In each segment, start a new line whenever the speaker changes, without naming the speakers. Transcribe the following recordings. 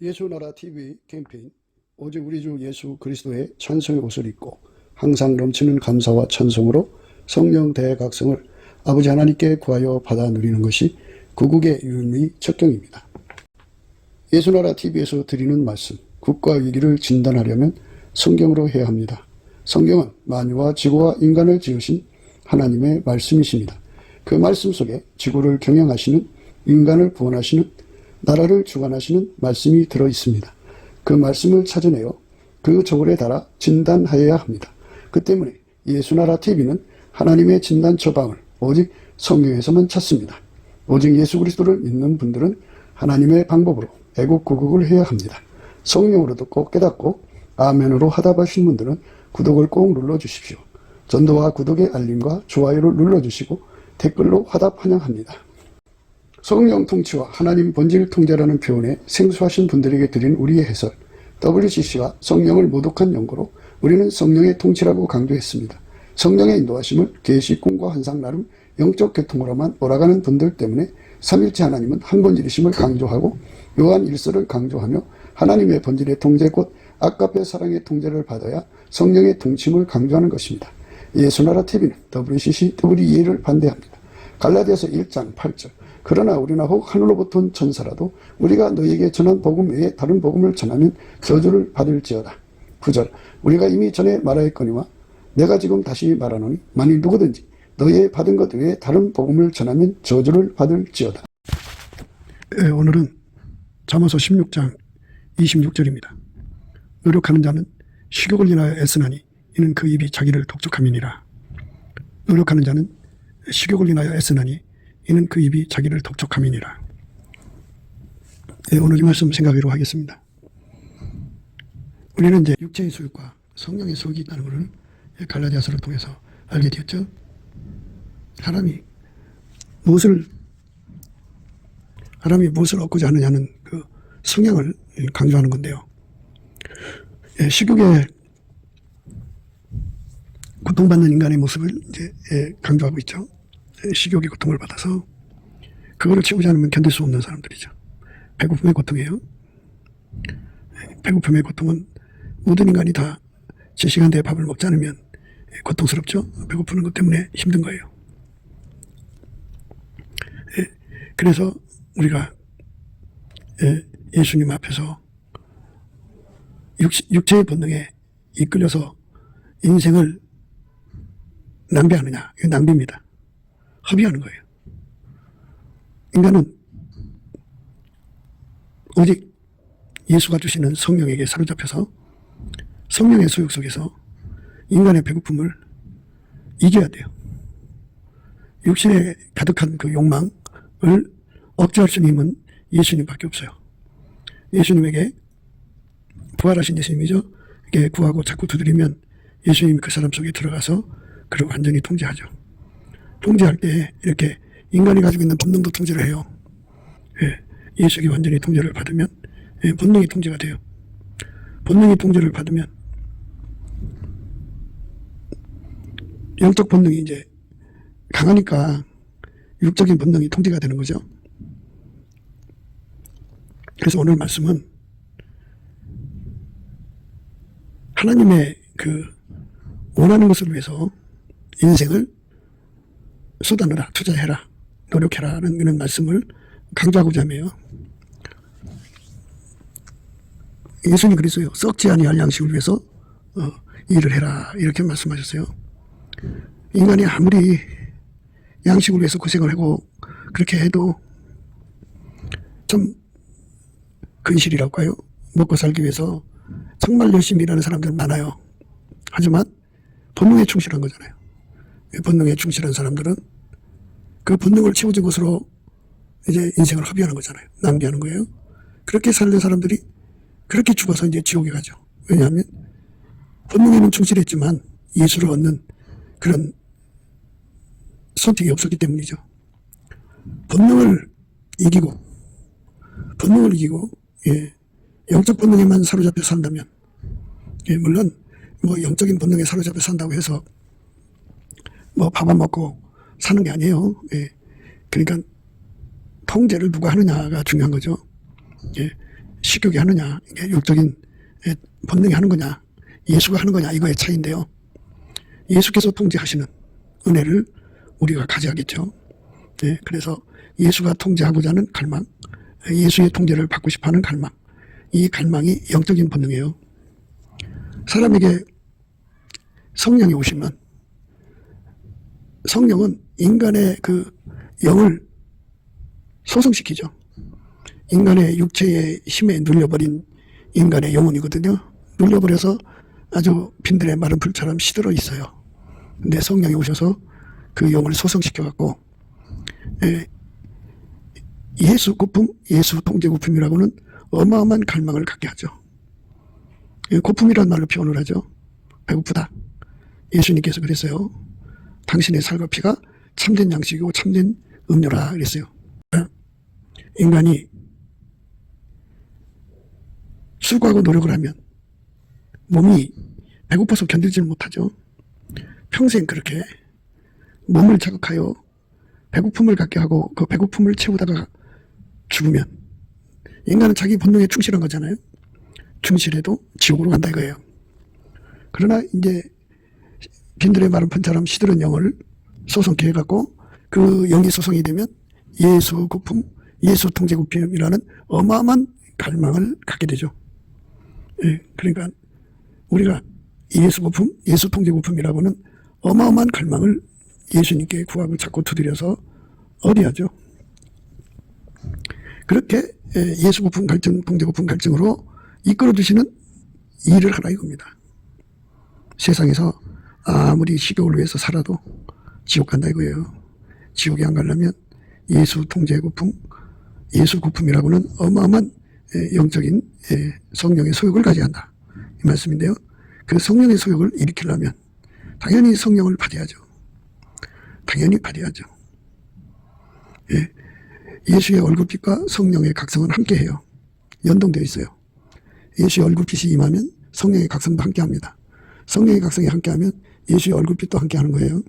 예수나라 TV 캠페인 오직 우리 주 예수 그리스도의 찬송의 옷을 입고 항상 넘치는 감사와 찬송으로 성령 대각성을 아버지 하나님께 구하여 받아 누리는 것이 구국의 유일무이 척경입니다. 예수나라 TV에서 드리는 말씀, 국가 위기를 진단하려면 성경으로 해야 합니다. 성경은 만유와 지구와 인간을 지으신 하나님의 말씀이십니다. 그 말씀 속에 지구를 경영하시는, 인간을 구원하시는, 나라를 주관하시는 말씀이 들어있습니다. 그 말씀을 찾아내어 그 저울에 달아 진단하여야 합니다. 그 때문에 예수나라 TV는 하나님의 진단 처방을 오직 성경에서만 찾습니다. 오직 예수 그리스도를 믿는 분들은 하나님의 방법으로 애국구국을 해야 합니다. 성령으로 듣고 깨닫고 아멘으로 화답하신 분들은 구독을 꼭 눌러주십시오. 전도와 구독의 알림과 좋아요를 눌러주시고 댓글로 화답 환영합니다. 성령 통치와 하나님 본질 통제라는 표현에 생소하신 분들에게 드린 우리의 해설, WCC가 성령을 모독한 연고로 우리는 성령의 통치라고 강조했습니다. 성령의 인도하심을 계시, 꿈과 환상 나름 영적 계통으로만 몰아가는 분들 때문에 삼일체 하나님은 한 본질이심을 강조하고 요한 1서를 강조하며 하나님의 본질의 통제 곧 아까페 사랑의 통제를 받아야 성령의 통치임을 강조하는 것입니다. 예수나라 TV는 WCC, WEA를 반대합니다. 갈라디아서 1장 8절 그러나 우리나 혹 하늘로부터 온 천사라도 우리가 너희에게 전한 복음 외에 다른 복음을 전하면 저주를 받을지어다. 9절 우리가 이미 전에 말하였거니와 내가 지금 다시 말하노니 만일 누구든지 너희의 받은 것 외에 다른 복음을 전하면 저주를 받을지어다. 오늘은 잠언서 16장 26절입니다. 노력하는 자는 식욕을 인하여 애쓰나니 이는 그 입이 자기를 독촉함이니라. 노력하는 자는 식욕을 인하여 애쓰나니 이는 그 입이 자기를 독촉함이니라. 오늘 이 말씀 생각하기로 하겠습니다. 우리는 이제 육체의 소욕과 성령의 소욕이 있다는 것을 갈라디아서를 통해서 알게 되었죠. 사람이 무엇을 얻고자 하느냐는 그 성향을 강조하는 건데요. 식욕에 고통받는 인간의 모습을 이제 강조하고 있죠. 식욕의 고통을 받아서 그거를 채우지 않으면 견딜 수 없는 사람들이죠. 배고픔의 고통이에요. 배고픔의 고통은 모든 인간이 다 제 시간대에 밥을 먹지 않으면 고통스럽죠. 배고프는 것 때문에 힘든 거예요. 그래서 우리가 예수님 앞에서 육체의 본능에 이끌려서 인생을 낭비하느냐? 이거 낭비입니다. 허비하는 거예요. 인간은 오직 예수가 주시는 성령에게 사로잡혀서 성령의 소욕 속에서 인간의 배고픔을 이겨야 돼요. 육신에 가득한 그 욕망을 억제할 수 있는 힘은 예수님밖에 없어요. 예수님에게 부활하신 예수님이죠. 이렇게 구하고 자꾸 두드리면 예수님이 그 사람 속에 들어가서 그를 완전히 통제하죠. 통제할 때 이렇게 인간이 가지고 있는 본능도 통제를 해요. 예수가 완전히 통제를 받으면 본능이 통제가 돼요. 본능이 통제를 받으면 영적 본능이 이제 강하니까 육적인 본능이 통제가 되는 거죠. 그래서 오늘 말씀은 하나님의 그 원하는 것을 위해서 인생을 쏟아내라, 투자해라, 노력해라는 그런 말씀을 강조하고자 하며 예수님 그리스도요 썩지 아니할 양식을 위해서 일을 해라 이렇게 말씀하셨어요. 인간이 아무리 양식을 위해서 고생을 하고 그렇게 해도 좀 근실이라고 할까요? 먹고 살기 위해서 정말 열심히 일하는 사람들 많아요. 하지만 본능에 충실한 거잖아요. 본능에 충실한 사람들은 그 본능을 채워준 것으로 이제 인생을 허비하는 거잖아요. 낭비하는 거예요. 그렇게 살던 사람들이 그렇게 죽어서 이제 지옥에 가죠. 왜냐하면 본능에는 충실했지만 예수를 얻는 그런 선택이 없었기 때문이죠. 본능을 이기고 영적 본능에만 사로잡혀 산다면 물론 뭐 영적인 본능에 사로잡혀 산다고 해서 뭐 밥 안 먹고 사는 게 아니에요. 그러니까 통제를 누가 하느냐가 중요한 거죠. 식욕이 하느냐, 이게 육적인 본능이 하는 거냐, 예수가 하는 거냐, 이거의 차이인데요. 예수께서 통제하시는 은혜를 우리가 가져야겠죠. 네, 그래서 예수가 통제하고자 하는 갈망, 예수의 통제를 받고 싶어하는 갈망, 이 갈망이 영적인 본능이에요. 사람에게 성령이 오시면 성령은 인간의 그 영을 소성시키죠. 인간의 육체의 힘에 눌려버린 인간의 영혼이거든요. 눌려버려서 아주 빈들의 마른 풀처럼 시들어 있어요. 근데 성령이 오셔서 그 영을 소성시켜갖고 예수 고품, 예수 통제 고품이라고는 어마어마한 갈망을 갖게 하죠. 고품이라는 말로 표현을 하죠. 배고프다. 예수님께서 그랬어요. 당신의 살과 피가 참된 양식이고 참된 음료라 그랬어요. 인간이 수고하고 노력을 하면 몸이 배고파서 견디질 못하죠. 평생 그렇게 몸을 자극하여 배고픔을 갖게 하고 그 배고픔을 채우다가 죽으면 인간은 자기 본능에 충실한 거잖아요. 충실해도 지옥으로 간다 이거예요. 그러나 이제 빈들의 마른 펀처럼 시들은 영을 소성케 해갖고 그 영이 소성이 되면 예수 고품, 예수 통제 고품이라는 어마어마한 갈망을 갖게 되죠. 예, 그러니까 우리가 예수 고품, 예수 통제 고품이라고는 어마어마한 갈망을 예수님께 구하고 자꾸 두드려서 어디하죠. 그렇게 예수 고품 갈증, 통제 고품 갈증으로 이끌어 주시는 일을 하라 이겁니다. 세상에서 아무리 식욕을 위해서 살아도 지옥 간다 이거예요. 지옥에 안 가려면 예수 통제 고품, 예수 고품이라고는 어마어마한 영적인 성령의 소욕을 가져야 한다. 이 말씀인데요. 그 성령의 소욕을 일으키려면 당연히 성령을 받아야죠. 당연히 받아야죠. 예수의 얼굴빛과 성령의 각성은 함께해요. 연동되어 있어요. 예수의 얼굴빛이 임하면 성령의 각성도 함께합니다. 성령의 각성이 함께하면 예수의 얼굴빛도 함께하는 거예요.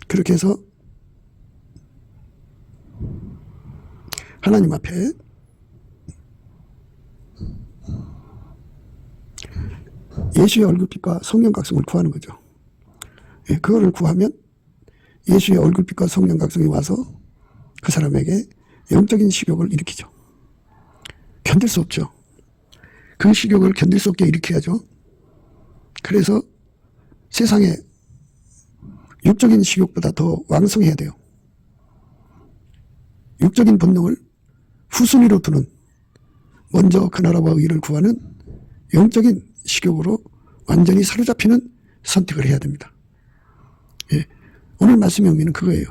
그렇게 해서 하나님 앞에 예수의 얼굴빛과 성령 각성을 구하는 거죠. 그거를 구하면 예수의 얼굴빛과 성령 각성이 와서 그 사람에게 영적인 식욕을 일으키죠. 견딜 수 없죠. 그 식욕을 견딜 수 없게 일으켜야죠. 그래서 세상에 육적인 식욕보다 더 왕성해야 돼요. 육적인 본능을 후순위로 두는, 먼저 그 나라와 의를 구하는 영적인 식욕으로 완전히 사로잡히는 선택을 해야 됩니다. 오늘 말씀의 의미는 그거예요.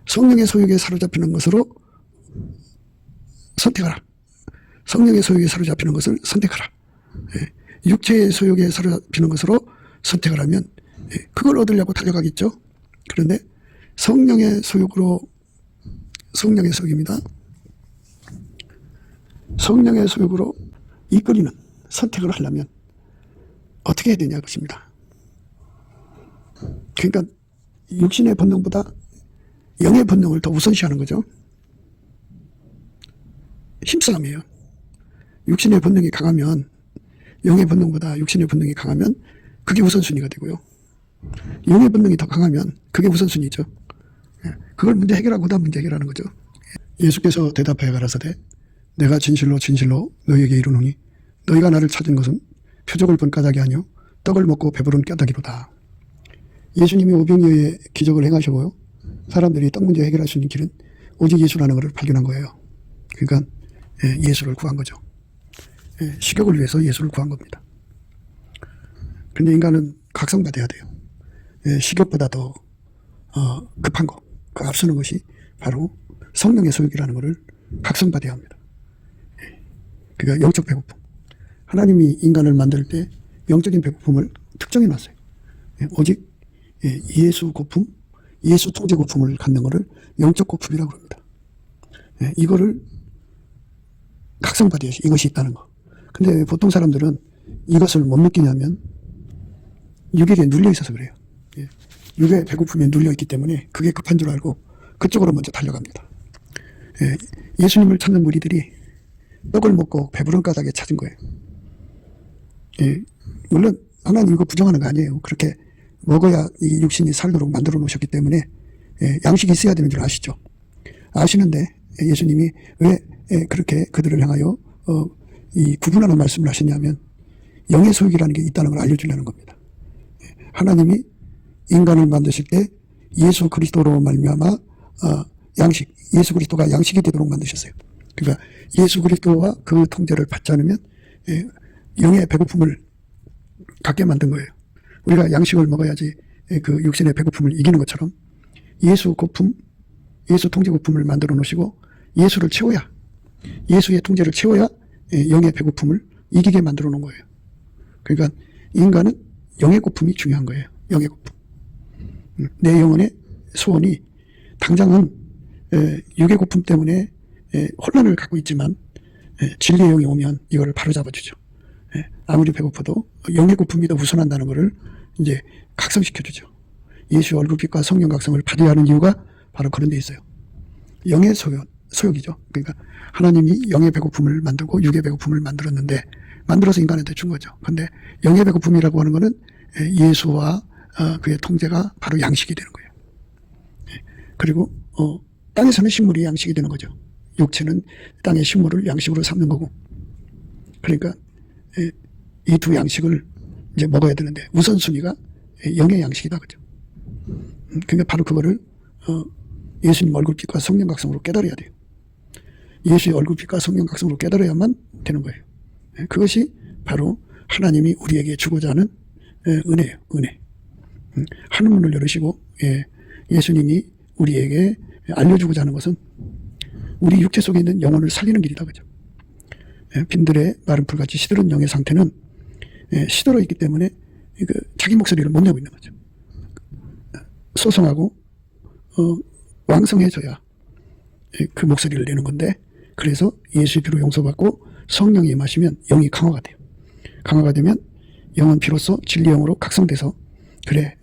성령의 소욕에 사로잡히는 것으로 선택하라. 성령의 소욕에 사로잡히는 것을 선택하라. 육체의 소욕에 사로잡히는 것으로 선택을 하면 그걸 얻으려고 달려가겠죠. 그런데 성령의 소욕으로, 성령의 소욕입니다. 성령의 소욕으로 이끌리는 선택을 하려면 어떻게 해야 되냐 것입니다. 그러니까 육신의 본능보다 영의 본능을 더 우선시하는 거죠. 힘싸움이에요. 육신의 본능이 강하면, 영의 본능보다 육신의 본능이 강하면 그게 우선순위가 되고요. 영의 본능이 더 강하면 그게 우선순위죠. 그걸 문제 해결하고 다 문제 해결하는 거죠. 예수께서 대답하여 가라사대 내가 진실로 진실로 너희에게 이르노니 너희가 나를 찾은 것은 표적을 본 까닭이 아니요 떡을 먹고 배부른 까닭이로다. 예수님이 오병이어의 기적을 행하시고요. 사람들이 떡 문제 해결할 수 있는 길은 오직 예수라는 것을 발견한 거예요. 그러니까 예수를 구한 거죠. 식욕을 위해서 예수를 구한 겁니다. 근데 인간은 각성받아야 돼요. 식욕보다 더 급한 거, 그 앞서는 것이 바로 성령의 소욕이라는 것을 각성받아야 합니다. 그러니까 영적 배고픔. 하나님이 인간을 만들 때 영적인 배고픔을 특정해 놨어요. 오직 예수 고품, 예수 통제 고품을 갖는 것을 영적 고품이라고 합니다. 이거를 각성받아야지, 이것이 있다는 거. 근데 보통 사람들은 이것을 못 느끼냐면 육에게 눌려 있어서 그래요. 육의 배고픔에 눌려 있기 때문에 그게 급한 줄 알고 그쪽으로 먼저 달려갑니다. 예수님을 찾는 무리들이 떡을 먹고 배부른 까닭에 찾은 거예요. 예, 물론 하나님 이거 부정하는 거 아니에요. 그렇게 먹어야 이 육신이 살도록 만들어 놓으셨기 때문에 양식이 있어야 되는 줄 아시죠. 아시는데 예수님이 왜 그렇게 그들을 향하여 이 구분하는 말씀을 하셨냐면 영의 소육이라는 게 있다는 걸 알려주려는 겁니다. 하나님이 인간을 만드실 때 예수 그리스도로 말미암아 양식, 예수 그리스도가 양식이 되도록 만드셨어요. 그러니까 예수 그리스도와 그 통제를 받지 않으면 영의 배고픔을 갖게 만든 거예요. 우리가 양식을 먹어야지 그 육신의 배고픔을 이기는 것처럼 예수 고품, 예수 통제 고품을 만들어 놓으시고 예수를 채워야, 예수의 통제를 채워야 영의 배고픔을 이기게 만들어 놓은 거예요. 그러니까 인간은 영의 고품이 중요한 거예요. 영의 고품. 내 영혼의 소원이 당장은 육의 고품 때문에 혼란을 갖고 있지만 진리의 영이 오면 이거를 바로잡아주죠. 아무리 배고파도 영의 고품이 더 우선한다는 것을 이제 각성시켜주죠. 예수의 얼굴빛과 성령 각성을 받아야 하는 이유가 바로 그런 데 있어요. 영의 소욕이죠. 그러니까 하나님이 영의 배고픔을 만들고 육의 배고픔을 만들었는데 만들어서 인간한테 준 거죠. 그런데 영의 배고픔이라고 하는 것은 예수와 그의 통제가 바로 양식이 되는 거예요. 그리고 땅에서는 식물이 양식이 되는 거죠. 육체는 땅의 식물을 양식으로 삼는 거고. 그러니까 이 두 양식을 이제 먹어야 되는데 우선순위가 영의 양식이다, 그죠? 그러니까 바로 그거를 예수님 얼굴빛과 성령 각성으로 깨달아야 돼요. 예수의 얼굴빛과 성령 각성으로 깨달아야만 되는 거예요. 그것이 바로 하나님이 우리에게 주고자 하는 은혜예요. 은혜. 하늘문을 열으시고 예수님이 우리에게 알려주고자 하는 것은 우리 육체 속에 있는 영혼을 살리는 길이다, 그죠? 빈들의 마른 풀같이 시들은 영의 상태는 시들어 있기 때문에 자기 목소리를 못 내고 있는 거죠. 소성하고 왕성해져야 그 목소리를 내는 건데, 그래서 예수의 피로 용서받고 성령이 임하시면 영이 강화가 돼요. 강화가 되면 영은 비로소 진리영으로 각성돼서 그래,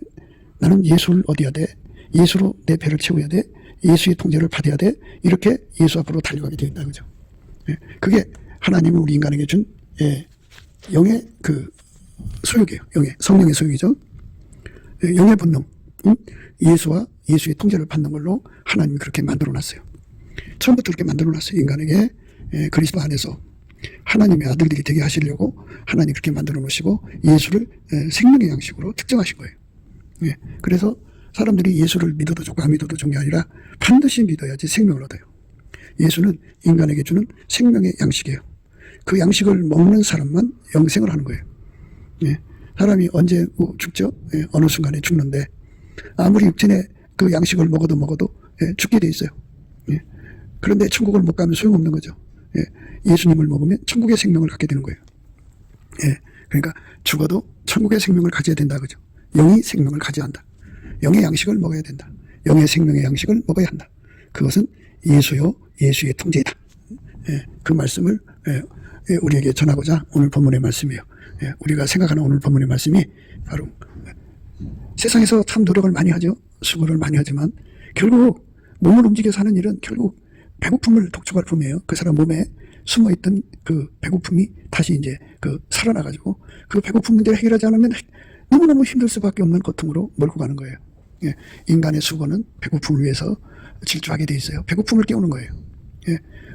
나는 예수를 얻어야 돼, 예수로 내 배를 채워야 돼, 예수의 통제를 받아야 돼, 이렇게 예수 앞으로 달려가게 되어 있다, 그죠? 그게 하나님이 우리 인간에게 준 영의 그 소욕이에요. 영의, 성령의 소욕이죠. 영의 본능, 예수와 예수의 통제를 받는 걸로 하나님이 그렇게 만들어 놨어요. 처음부터 그렇게 만들어 놨어요. 인간에게 그리스도 안에서 하나님의 아들들이 되게 하시려고 하나님이 그렇게 만들어 놓으시고 예수를 생명의 양식으로 특정하신 거예요. 그래서 사람들이 예수를 믿어도 좋고 안 믿어도 좋은 게 아니라 반드시 믿어야지 생명을 얻어요. 예수는 인간에게 주는 생명의 양식이에요. 그 양식을 먹는 사람만 영생을 하는 거예요. 사람이 언제 죽죠? 어느 순간에 죽는데 아무리 육신의 그 양식을 먹어도 죽게 돼 있어요. 그런데 천국을 못 가면 소용없는 거죠. 예수님을 먹으면 천국의 생명을 갖게 되는 거예요. 그러니까 죽어도 천국의 생명을 가져야 된다, 그죠? 영이 생명을 가져야 한다. 영의 양식을 먹어야 된다. 영의 생명의 양식을 먹어야 한다. 그것은 예수요, 예수의 통제이다. 그 말씀을 우리에게 전하고자 오늘 본문의 말씀이에요. 우리가 생각하는 오늘 본문의 말씀이 바로 세상에서 참 노력을 많이 하죠. 수고를 많이 하지만 결국 몸을 움직여 사는 일은 결국 배고픔을 독촉할 뿐이에요. 그 사람 몸에 숨어있던 그 배고픔이 다시 이제 살아나가지고 그 배고픔 문제를 해결하지 않으면 너무너무 힘들 수밖에 없는 고통으로 몰고 가는 거예요. 인간의 수고는 배고픔을 위해서 질주하게 돼 있어요. 배고픔을 깨우는 거예요.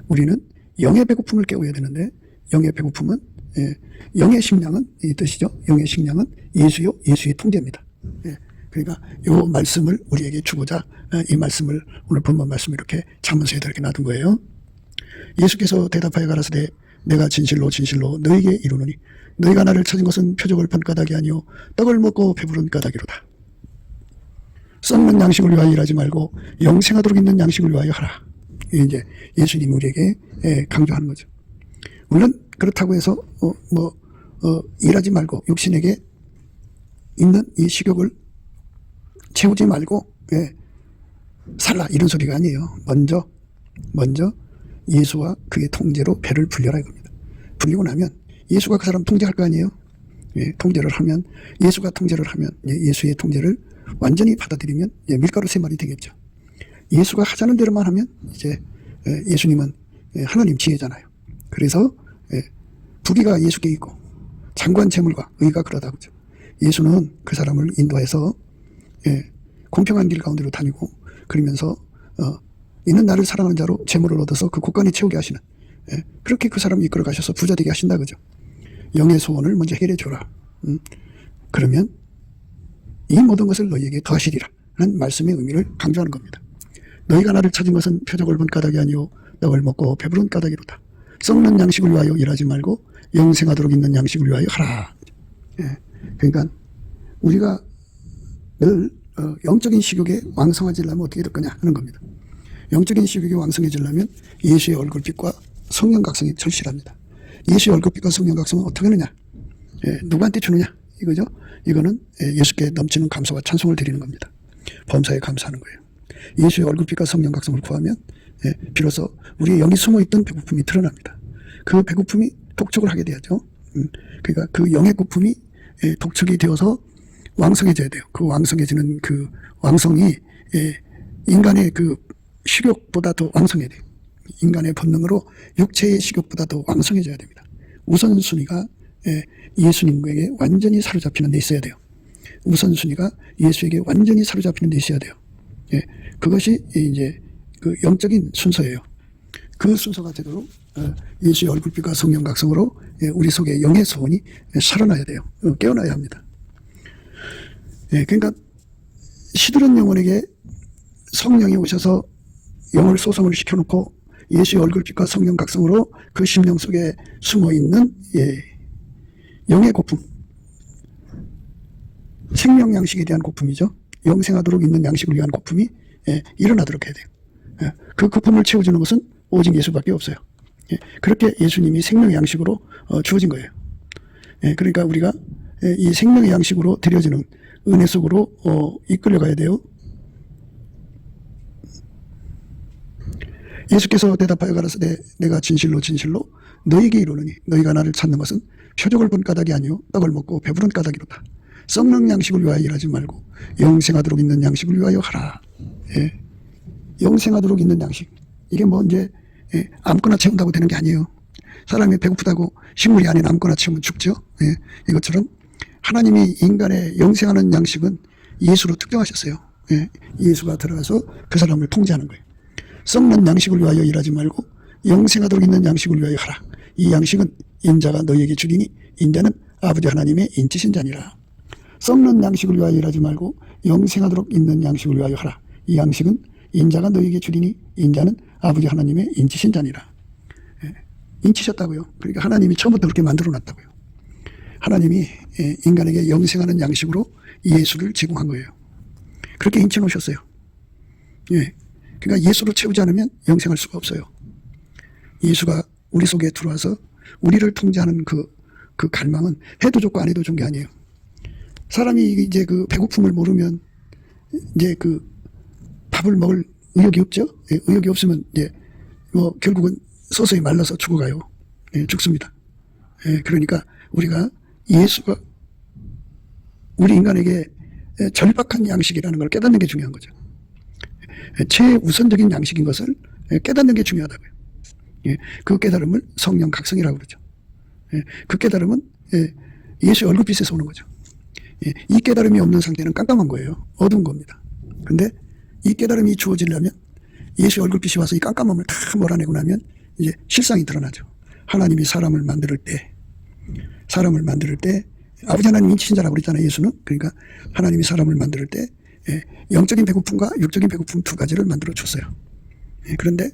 우리는 영의 배고픔을 깨워야 되는데 영의 배고픔은 영의 식량은 이 뜻이죠. 영의 식량은 예수요, 예수의 통제입니다. 그러니까 이 말씀을 우리에게 주고자 이 말씀을 오늘 본문 말씀 이렇게 잠언서에다 이렇게 놔둔 거예요. 예수께서 대답하여 가라사대 내가 진실로 진실로 너에게 이르노니 너희가 나를 찾은 것은 표적을 본 까닭이 아니요 떡을 먹고 배부른 까닭이로다. 썩는 양식을 위하여 일하지 말고 영생하도록 있는 양식을 위하여 하라. 이제 예수님이 우리에게 강조하는 거죠. 물론 그렇다고 해서 일하지 말고 육신에게 있는 이 식욕을 채우지 말고 살라 이런 소리가 아니에요. 먼저 예수와 그의 통제로 배를 불려라 이겁니다. 불리고 나면 예수가 그 사람 통제할 거 아니에요. 통제를 하면 예수가 통제를 하면 예수의 통제를 완전히 받아들이면 밀가루 3마리 되겠죠. 예수가 하자는 대로만 하면 이제 예수님은 하나님 지혜잖아요. 그래서 부귀가 예수께 있고 장관 재물과 의가 그러다 그죠. 예수는 그 사람을 인도해서 공평한 길 가운데로 다니고 그러면서 있는 나를 사랑하는 자로 재물을 얻어서 그 곳간에 채우게 하시는 그렇게 그 사람을 이끌어 가셔서 부자 되게 하신다 그죠. 영의 소원을 먼저 해결해 줘라. 그러면 이 모든 것을 너희에게 더하시리라 하는 말씀의 의미를 강조하는 겁니다. 너희가 나를 찾은 것은 표적을 본 까닭이 아니요 떡을 먹고 배부른 까닭이로다. 썩는 양식을 위하여 일하지 말고 영생하도록 있는 양식을 위하여 하라. 그러니까 우리가 늘 영적인 식욕에 왕성해지려면 어떻게 될 거냐 하는 겁니다. 영적인 식욕이 왕성해지려면 예수의 얼굴빛과 성령 각성이 절실합니다. 예수의 얼굴빛과 성령 각성은 어떻게 하느냐? 누구한테 주느냐? 이거죠. 이거는 예수께 넘치는 감사와 찬송을 드리는 겁니다. 범사에 감사하는 거예요. 예수의 얼굴빛과 성령 각성을 구하면 비로소 우리의 영이 숨어있던 배고픔이 드러납니다. 그 배고픔이 독촉을 하게 돼야죠. 그러니까 그 영의 고품이 독촉이 되어서 왕성해져야 돼요. 그 왕성해지는 그 왕성이 인간의 그 식욕보다 더 왕성해야 돼요. 인간의 본능으로 육체의 식욕보다 더 왕성해져야 됩니다. 우선순위가 예수님에게 완전히 사로잡히는 데 있어야 돼요. 우선순위가 예수에게 완전히 사로잡히는 데 있어야 돼요. 그것이 이제 그 영적인 순서예요. 그 순서가 되도록 예수의 얼굴빛과 성령 각성으로 우리 속에 영의 소원이 살아나야 돼요. 깨어나야 합니다. 그러니까 시들은 영혼에게 성령이 오셔서 영을 소성을 시켜놓고 예수의 얼굴빛과 성령 각성으로 그 심령 속에 숨어있는 영의 고품, 생명 양식에 대한 고품이죠. 영생하도록 있는 양식을 위한 고품이 일어나도록 해야 돼요. 그 고품을 채워주는 것은 오직 예수밖에 없어요. 그렇게 예수님이 생명의 양식으로 주어진 거예요. 그러니까 우리가 이 생명의 양식으로 드려지는 은혜 속으로 이끌려가야 돼요. 예수께서 대답하여 가라사대 내가 진실로 진실로 너희에게 이르노니 너희가 나를 찾는 것은 표적을 본 까닭이 아니요 떡을 먹고 배부른 까닭이로다. 썩는 양식을 위하여 일하지 말고 영생하도록 있는 양식을 위하여 하라. 영생하도록 있는 양식. 이게 뭐 이제 아무거나 채운다고 되는 게 아니에요. 사람이 배고프다고 식물이 아닌 아무거나 채우면 죽죠. 이것처럼 하나님이 인간의 영생하는 양식은 예수로 특정하셨어요. 예수가 들어가서 그 사람을 통제하는 거예요. 썩는 양식을 위하여 일하지 말고 영생하도록 있는 양식을 위하여 하라. 이 양식은 인자가 너희에게 주리니 인자는 아버지 하나님의 인치신 자니라. 썩는 양식을 위하여 일하지 말고 영생하도록 있는 양식을 위하여 하라. 이 양식은 인자가 너희에게 주리니 인자는 아버지 하나님의 인치신 자니라. 인치셨다고요. 그러니까 하나님이 처음부터 그렇게 만들어 놨다고요. 하나님이 인간에게 영생하는 양식으로 예수를 제공한 거예요. 그렇게 인쳐 놓으셨어요. 그러니까 예수로 채우지 않으면 영생할 수가 없어요. 예수가 우리 속에 들어와서 우리를 통제하는 그 갈망은 해도 좋고 안 해도 좋은 게 아니에요. 사람이 이제 그 배고픔을 모르면 이제 그 밥을 먹을 의욕이 없죠. 의욕이 없으면 이제 뭐 결국은 서서히 말라서 죽어가요. 죽습니다. 그러니까 우리가 예수가 우리 인간에게 절박한 양식이라는 걸 깨닫는 게 중요한 거죠. 최우선적인 양식인 것을 깨닫는 게 중요하다고요. 그 깨달음을 성령 각성이라고 그러죠. 그 깨달음은 예수의 얼굴빛에서 오는 거죠. 이 깨달음이 없는 상태는 깜깜한 거예요. 어두운 겁니다. 근데 이 깨달음이 주어지려면 예수의 얼굴빛이 와서 이 깜깜함을 다 몰아내고 나면 이제 실상이 드러나죠. 하나님이 사람을 만들 때 아버지 하나님 인치신 자라고 그랬잖아요. 예수는. 그러니까 하나님이 사람을 만들 때 영적인 배고픔과 육적인 배고픔 두 가지를 만들어 줬어요. 그런데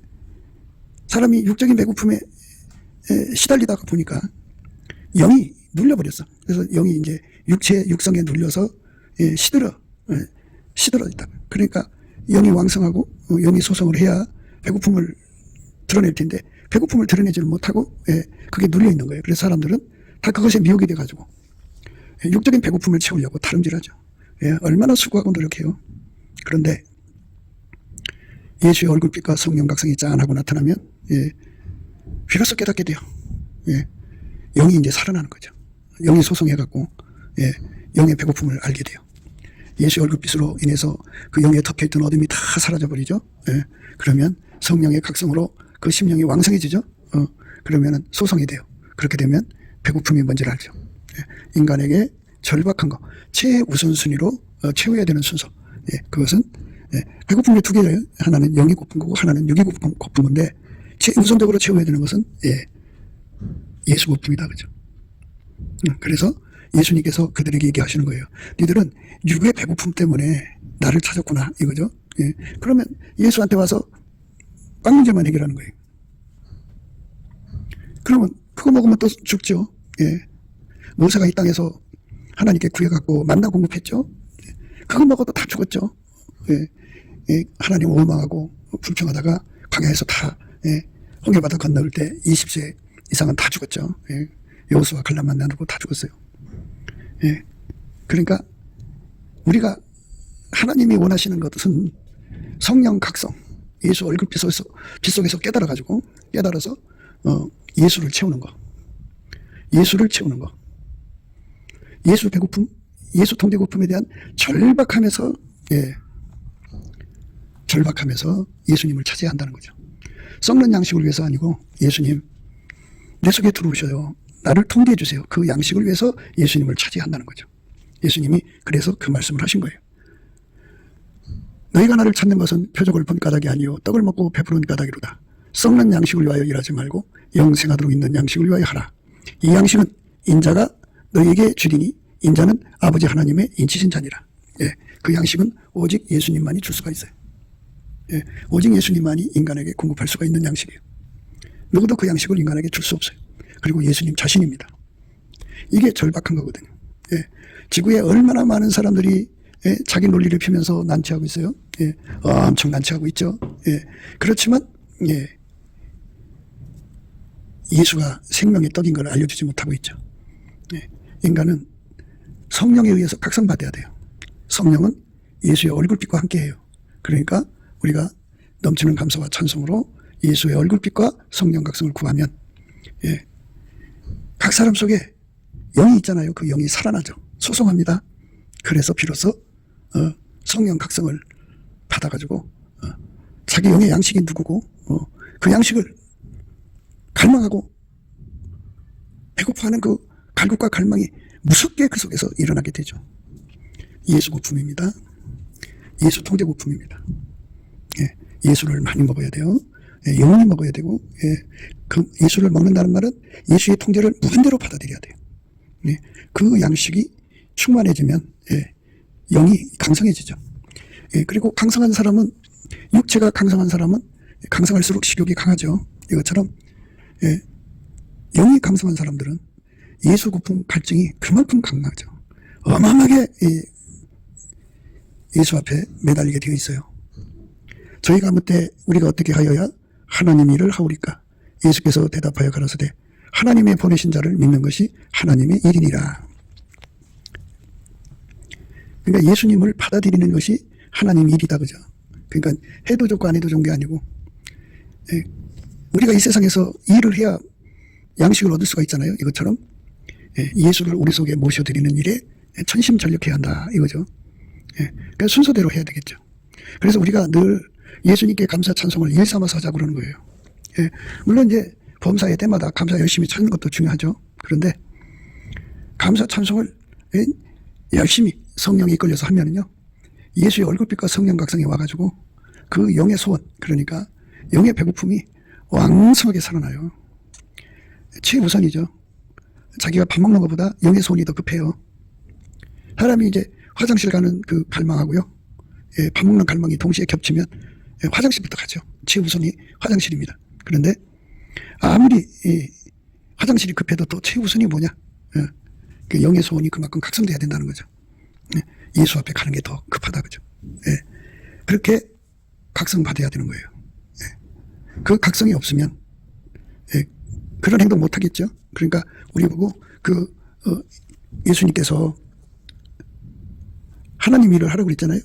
사람이 육적인 배고픔에 시달리다가 보니까 영이 눌려버렸어. 그래서 영이 이제 육성에 눌려서 시들어 있다. 그러니까 영이 왕성하고 영이 소성을 해야 배고픔을 드러낼 텐데 배고픔을 드러내지를 못하고 그게 눌려 있는 거예요. 그래서 사람들은 다 그것에 미혹이 돼가지고 육적인 배고픔을 채우려고 다름질하죠. 얼마나 수고하고 노력해요. 그런데 예수의 얼굴빛과 성령 각성이 짠하고 나타나면 비로소 깨닫게 돼요. 영이 이제 살아나는 거죠. 영이 소성해갖고 영의 배고픔을 알게 돼요. 예수의 얼굴빛으로 인해서 그 영에 덮여있던 어둠이 다 사라져버리죠. 그러면 성령의 각성으로 그 심령이 왕성해지죠. 그러면은 소송이 돼요. 그렇게 되면 배고픔이 뭔지를 알죠. 인간에게 절박한 거, 최우선순위로 채워야 되는 순서. 그것은 배고픔이 두 개예요. 하나는 영이 고픈 거고 하나는 육이 고픈 건데 최우선적으로 채워야 되는 것은 예수 고품이다. 그죠? 그래서 예수님께서 그들에게 얘기하시는 거예요. 니들은 육의 배고픔 때문에 나를 찾았구나. 이거죠. 그러면 예수한테 와서 빵 문제만 해결하는 거예요. 그러면 그거 먹으면 또 죽죠. 모세가 이 땅에서 하나님께 구해갖고 만나 공급했죠. 그거 먹어도 다 죽었죠. 하나님 원망하고 불평하다가 광야에서 다 홍해바다 건널 때 20세 이상은 다 죽었죠. 여호수아 갈렙 만나고 다 죽었어요. 그러니까 우리가 하나님이 원하시는 것은 성령 각성, 예수 얼굴빛 속에서 깨달아서 예수를 채우는 거, 예수를 채우는 거, 예수 배고픔, 예수 통제 고품에 대한 절박함에서 예수님을 찾아야 한다는 거죠. 썩는 양식을 위해서 아니고 예수님 내 속에 들어오셔요. 나를 통제해 주세요. 그 양식을 위해서 예수님을 찾아야 한다는 거죠. 예수님이 그래서 그 말씀을 하신 거예요. 너희가 나를 찾는 것은 표적을 본 까닭이 아니요 떡을 먹고 배부른 까닭이로다. 썩는 양식을 위하여 일하지 말고 영생하도록 있는 양식을 위하여 하라. 이 양식은 인자가 너희에게 주리니 인자는 아버지 하나님의 인치신 자니라. 그 양식은 오직 예수님만이 줄 수가 있어요. 오직 예수님만이 인간에게 공급할 수가 있는 양식이에요. 누구도 그 양식을 인간에게 줄 수 없어요. 그리고 예수님 자신입니다. 이게 절박한 거거든요. 지구에 얼마나 많은 사람들이 자기 논리를 피면서 난치하고 있어요. 엄청 난치하고 있죠. 그렇지만 예수가 생명의 떡인 걸 알려주지 못하고 있죠. 인간은 성령에 의해서 각성받아야 돼요. 성령은 예수의 얼굴빛과 함께해요. 그러니까 우리가 넘치는 감사와 찬송으로 예수의 얼굴빛과 성령 각성을 구하면 각 사람 속에 영이 있잖아요. 그 영이 살아나죠. 소송합니다. 그래서 비로소 성령 각성을 받아가지고 자기 영의 양식이 누구고 그 양식을 갈망하고 배고파하는 그 갈급과 갈망이 무섭게 그 속에서 일어나게 되죠. 예수 고품입니다. 예수 통제 고품입니다. 예수를 많이 먹어야 돼요. 영원히 먹어야 되고 그 예수를 먹는다는 말은 예수의 통제를 무한대로 받아들여야 돼요. 그 양식이 충만해지면 영이 강성해지죠. 그리고 강성한 사람은 육체가 강성한 사람은 강성할수록 식욕이 강하죠. 이것처럼 영이 강성한 사람들은 예수 고품 갈증이 그만큼 강하죠. 어마어마하게 예수 앞에 매달리게 되어 있어요. 저희가 묻되 우리가 어떻게 하여야 하나님의 일을 하오리까? 예수께서 대답하여 가라사대 하나님의 보내신 자를 믿는 것이 하나님의 일이니라. 그러니까 예수님을 받아들이는 것이 하나님의 일이다. 그죠? 그러니까 해도 좋고 안 해도 좋은 게 아니고 우리가 이 세상에서 일을 해야 양식을 얻을 수가 있잖아요. 이것처럼 예수를 우리 속에 모셔드리는 일에 천심전력해야 한다. 이거죠. 그러니까 순서대로 해야 되겠죠. 그래서 우리가 늘 예수님께 감사 찬송을 일 삼아서 하자고 그러는 거예요. 물론 이제 범사의 때마다 감사 열심히 찾는 것도 중요하죠. 그런데 감사 찬송을 열심히 성령이 이끌려서 하면은요, 예수의 얼굴빛과 성령 각성이 와가지고 그 영의 소원, 그러니까 영의 배고픔이 왕성하게 살아나요. 최우선이죠. 자기가 밥 먹는 것보다 영의 소원이 더 급해요. 사람이 이제 화장실 가는 그 갈망하고요, 밥 먹는 갈망이 동시에 겹치면 화장실부터 가죠. 최우선이 화장실입니다. 그런데 아무리 화장실이 급해도 또 최우선이 뭐냐? 그 영의 소원이 그만큼 각성돼야 된다는 거죠. 예수 앞에 가는 게 더 급하다. 그죠? 그렇게 각성받아야 되는 거예요. 그 각성이 없으면 그런 행동 못 하겠죠. 그러니까 우리 보고 예수님께서 하나님 일을 하라고 그랬잖아요.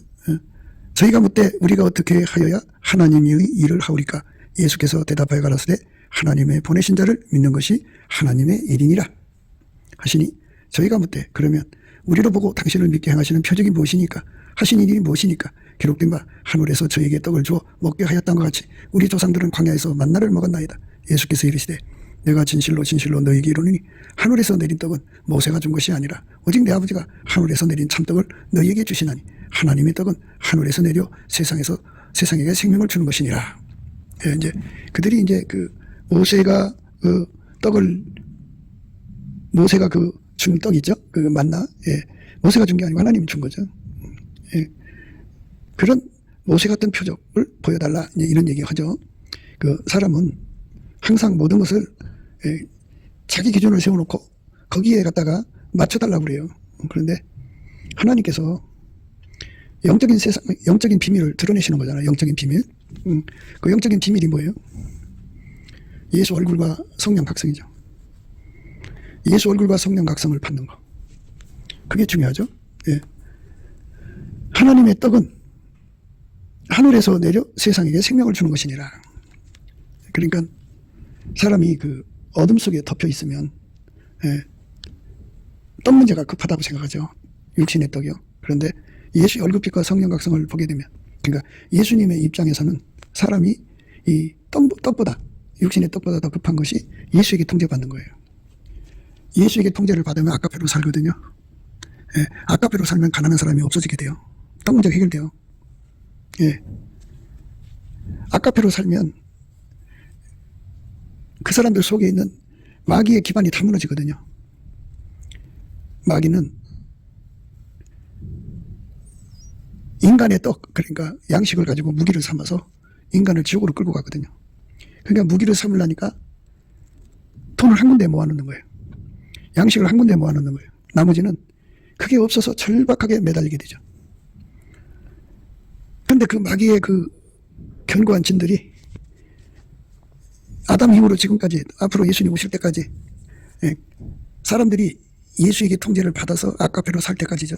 저희가 묻되 우리가 어떻게 하여야 하나님의 일을 하오리까? 예수께서 대답하여 가라사대 하나님의 보내신 자를 믿는 것이 하나님의 일이니라 하시니, 저희가 묻되 그러면 우리로 보고 당신을 믿게 행하시는 표적이 무엇이니까? 하신 일이 무엇이니까? 기록된 바 하늘에서 저에게 떡을 주어 먹게 하였던 것 같이 우리 조상들은 광야에서 만나를 먹었나이다. 예수께서 이르시되 내가 진실로 진실로 너희에게 이르노니 하늘에서 내린 떡은 모세가 준 것이 아니라 오직 내 아버지가 하늘에서 내린 참떡을 너희에게 주시나니 하나님의 떡은 하늘에서 내려 세상에게 생명을 주는 것이니라. 예, 이제 그들이 이제 그 모세가 그 떡을 모세가 그 준 떡이죠. 그 만나. 예. 모세가 준 게 아니고 하나님이 준 거죠. 예. 그런 모세 같은 표적을 보여달라. 이제 이런 얘기 하죠. 그 사람은 항상 모든 것을 자기 기준을 세워놓고 거기에 갖다가 맞춰달라고 그래요. 그런데 하나님께서 영적인 세상, 영적인 비밀을 드러내시는 거잖아요. 영적인 비밀. 그 영적인 비밀이 뭐예요? 예수 얼굴과 성령 각성이죠. 예수 얼굴과 성령 각성을 받는 거. 그게 중요하죠. 예. 하나님의 떡은 하늘에서 내려 세상에게 생명을 주는 것이니라. 그러니까 사람이 그 어둠 속에 덮여 있으면 떡 문제가 급하다고 생각하죠. 육신의 떡이요. 그런데 예수의 얼굴빛과 성령 각성을 보게 되면, 그러니까 예수님의 입장에서는 사람이 이 떡보다, 육신의 떡보다 더 급한 것이 예수에게 통제받는 거예요. 예수에게 통제를 받으면 아까페로 살거든요. 예, 아까페로 살면 가난한 사람이 없어지게 돼요. 떡 문제가 해결돼요. 예. 아까페로 살면 그 사람들 속에 있는 마귀의 기반이 다 무너지거든요. 마귀는 인간의 떡, 그러니까 양식을 가지고 무기를 삼아서 인간을 지옥으로 끌고 가거든요. 그러니까 무기를 삼으려니까 돈을 한 군데 모아놓는 거예요. 양식을 한 군데 모아놓는 거예요. 나머지는 그게 없어서 절박하게 매달리게 되죠. 그런데 그 마귀의 그 견고한 진들이 아담 이후로 지금까지, 앞으로 예수님 오실 때까지 사람들이 예수에게 통제를 받아서 아까페로 살 때까지죠.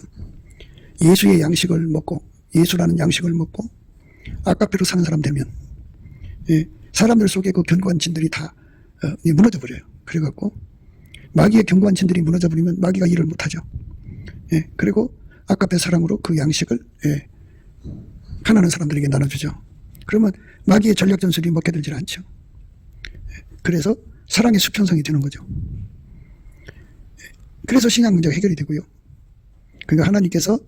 예수의 양식을 먹고, 예수라는 양식을 먹고 아까페로 사는 사람 되면 사람들 속에 그 견고한 진들이 다 무너져 버려요. 그래갖고 마귀의 견고한 진들이 무너져 버리면 마귀가 일을 못하죠. 그리고 아까페 사랑으로 그 양식을 가난한 사람들에게 나눠주죠. 그러면 마귀의 전략 전술이 먹게 되질 않죠. 그래서 사랑의 수평성이 되는 거죠. 그래서 신약 문제가 해결이 되고요. 그러니까 하나님께서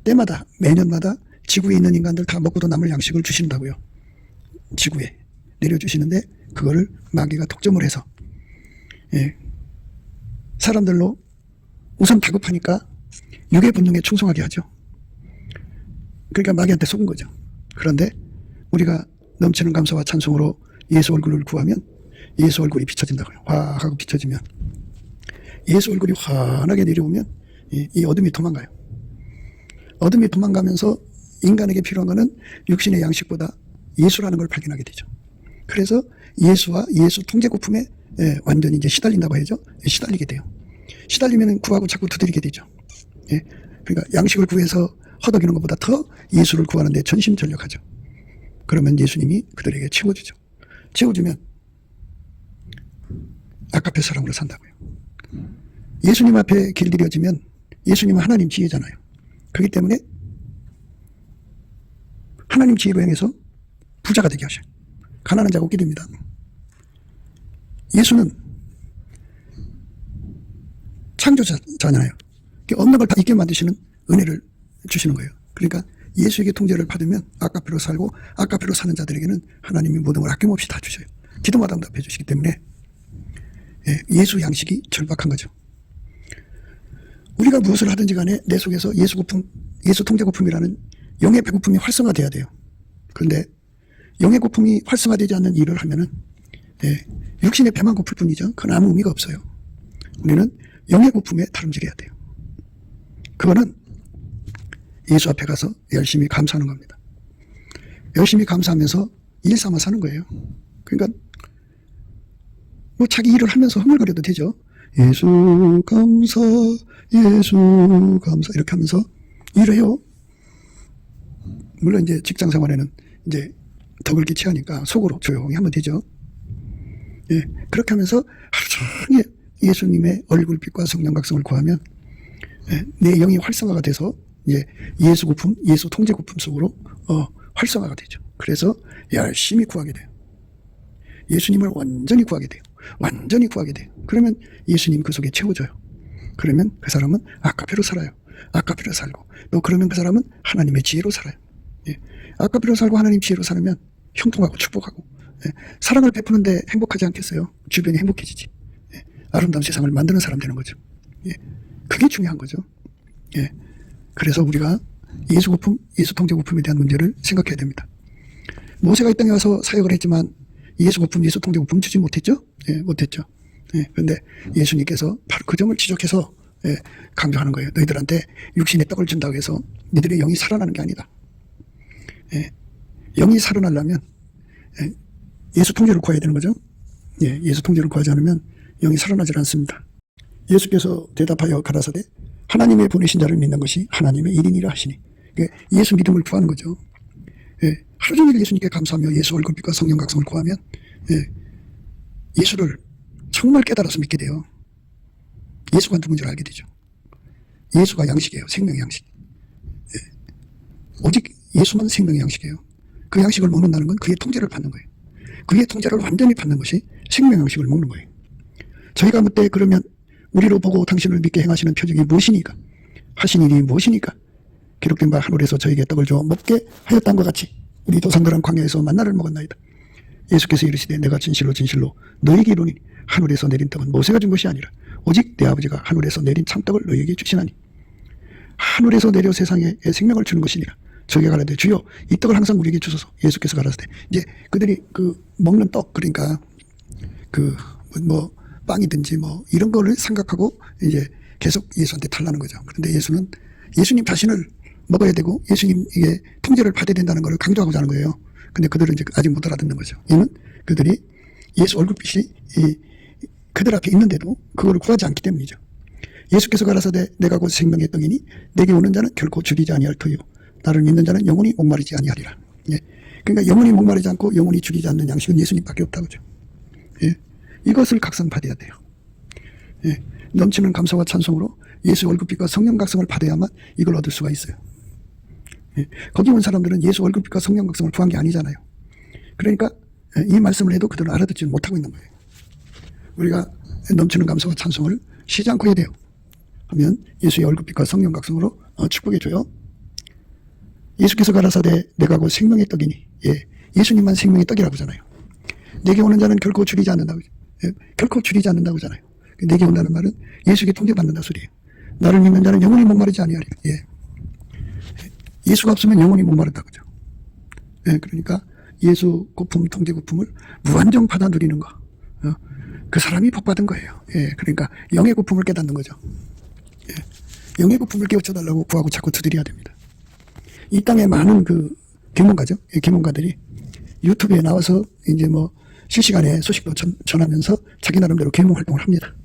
때마다, 매년마다 지구에 있는 인간들 다 먹고도 남을 양식을 주신다고요. 지구에 내려주시는데 그거를 마귀가 독점을 해서 사람들로 우선 다급하니까 육의 본능에 충성하게 하죠. 그러니까 마귀한테 속은 거죠. 그런데 우리가 넘치는 감사와 찬송으로 예수 얼굴을 구하면 예수 얼굴이 비춰진다고요. 확 하고 비춰지면 예수 얼굴이 환하게 내려오면 이 어둠이 도망가요. 어둠이 도망가면서 인간에게 필요한 것은 육신의 양식보다 예수라는 걸 발견하게 되죠. 그래서 예수와 예수 통제고품에 완전히 이제 시달린다고 해야죠. 시달리게 돼요. 시달리면 구하고 자꾸 두드리게 되죠. 그러니까 양식을 구해서 허덕이는 것보다 더 예수를 구하는 데 전심전력하죠. 그러면 예수님이 그들에게 채워주죠. 채워주면 아까페 사랑으로 산다고요. 예수님 앞에 길들여지면 예수님은 하나님 지혜잖아요. 그렇기 때문에 하나님 지혜로 행해서 부자가 되게 하셔요. 가난한 자가 없게 됩니다. 예수는 창조자잖아요. 없는 걸 다 있게 만드시는 은혜를 주시는 거예요. 그러니까 예수에게 통제를 받으면 아까페로 살고 아까페로 사는 자들에게는 하나님이 모든 걸 아낌없이 다 주셔요. 기도마다 응답해 주시기 때문에 예수 양식이 절박한 거죠. 우리가 무엇을 하든지 간에 내 속에서 예수 통제고품이라는 영의 배고픔이 활성화돼야 돼요. 그런데 영의 고품이 활성화되지 않는 일을 하면은 육신의 배만 고플 뿐이죠. 그건 아무 의미가 없어요. 우리는 영의 고품에 다름질해야 돼요. 그거는 예수 앞에 가서 열심히 감사하는 겁니다. 열심히 감사하면서 일 삼아 사는 거예요. 그러니까 뭐 자기 일을 하면서 흥얼거려도 되죠. 예수 감사, 예수 감사 이렇게 하면서 일을 해요. 물론 이제 직장 생활에는 이제 덕을 끼치하니까 속으로 조용히 하면 되죠. 그렇게 하면서 하루 종일 예수님의 얼굴빛과 성령 각성을 구하면 내 영이 활성화가 돼서 이제 예수 고품, 예수 통제 고품 속으로 활성화가 되죠. 그래서 열심히 구하게 돼요. 예수님을 완전히 구하게 돼요. 완전히 구하게 돼요. 그러면 예수님 그 속에 채워줘요. 그러면 그 사람은 아까피로 살아요. 아까피로 살고 또 그러면 그 사람은 하나님의 지혜로 살아요. 예. 아까피로 살고 하나님 지혜로 살면 형통하고 축복하고, 예. 사랑을 베푸는데 행복하지 않겠어요? 주변이 행복해지지. 예. 아름다운 세상을 만드는 사람 되는 거죠. 예. 그게 중요한 거죠. 예. 그래서 우리가 예수 거품, 예수 통제 거품에 대한 문제를 생각해야 됩니다. 모세가 이 땅에 와서 사역을 했지만 예수 거품, 예수 통제 거품 주지 못했죠? 예, 못했죠. 예, 그런데 예수님께서 바로 그 점을 지적해서, 예, 강조하는 거예요. 너희들한테 육신의 떡을 준다고 해서 너희들의 영이 살아나는 게 아니다. 예, 영이 살아나려면, 예, 예수 통제를 구해야 되는 거죠. 예, 예수 통제를 구하지 않으면 영이 살아나질 않습니다. 예수께서 대답하여 가라사대 하나님의 보내신 자를 믿는 것이 하나님의 일이니라 하시니, 예수 믿음을 구하는 거죠. 예, 하루 종일 예수님께 감사하며 예수 얼굴빛과 성령 각성을 구하면, 예, 예수를 정말 깨달아서 믿게 돼요. 예수가 누군지를 알게 되죠. 예수가 양식이에요. 생명의 양식. 예, 오직 예수만 생명의 양식이에요. 그 양식을 먹는다는 건 그의 통제를 받는 거예요. 그의 통제를 완전히 받는 것이 생명의 양식을 먹는 거예요. 저희가 묻되 그러면 우리로 보고 당신을 믿게 행하시는 표적이 무엇이니까? 하신 일이 무엇이니까? 기록된 바 하늘에서 저에게 떡을 줘 먹게 하였던 것 같이 우리 조상들은 광야에서 만나를 먹었나이다. 예수께서 이르시되 내가 진실로 진실로 너희에게 이르노니 하늘에서 내린 떡은 모세가 준 것이 아니라 오직 내 아버지가 하늘에서 내린 참떡을 너희에게 주시나니 하늘에서 내려 세상에 생명을 주는 것이니라. 저에게 가라되 주여 이 떡을 항상 우리에게 주소서. 예수께서 가라사대 이제 그들이 그 먹는 떡, 그러니까 그 뭐 빵이든지 뭐 이런 거를 생각하고 이제 계속 예수한테 달라는 거죠. 그런데 예수는 예수님 자신을 먹어야 되고 예수님 이게 통제를 받아야 된다는 걸 강조하고자 하는 거예요. 근데 그들은 이제 아직 못 알아듣는 거죠. 이는 그들이 예수 얼굴빛이 그들 앞에 있는데도 그거를 구하지 않기 때문이죠. 예수께서 가라사대 내가 곧 생명의 떡이니 내게 오는 자는 결코 죽이지 아니할 터이요 나를 믿는 자는 영원히 목마르지 아니하리라. 예. 그러니까 영원히 목마르지 않고 영원히 죽이지 않는 양식은 예수님밖에 없다고죠. 예. 이것을 각성받아야 돼요. 예. 넘치는 감사와 찬송으로 예수 얼굴빛과 성령 각성을 받아야만 이걸 얻을 수가 있어요. 예. 거기 온 사람들은 예수 얼굴빛과 성령 각성을 구한 게 아니잖아요. 그러니까 이 말씀을 해도 그들은 알아듣지 못하고 있는 거예요. 우리가 넘치는 감사와 찬송을 쉬지 않고 해야 돼요. 하면 예수의 얼굴빛과 성령 각성으로 축복해 줘요. 예수께서 가라사대 내가 곧 생명의 떡이니, 예, 예수님만 생명의 떡이라고 하잖아요. 내게 오는 자는 결코 줄이지 않는다고, 예, 결코 줄이지 않는다고 하잖아요. 내게 온다는 말은 예수에게 통제받는다 소리예요. 나를 믿는 자는 영원히 목마르지 아니하리라. 예. 예수가 없으면 영원히 목마르다 그죠. 예, 그러니까 예수 고품, 통제 고품을 무한정 받아 누리는 거, 그 사람이 복 받은 거예요. 예, 그러니까 영의 고품을 깨닫는 거죠. 예, 영의 고품을 깨우쳐달라고 구하고 자꾸 두드려야 됩니다. 이 땅에 많은 그 계몽가죠. 예, 계몽가들이 유튜브에 나와서 이제 뭐 실시간에 소식도 전하면서 자기 나름대로 계몽 활동을 합니다.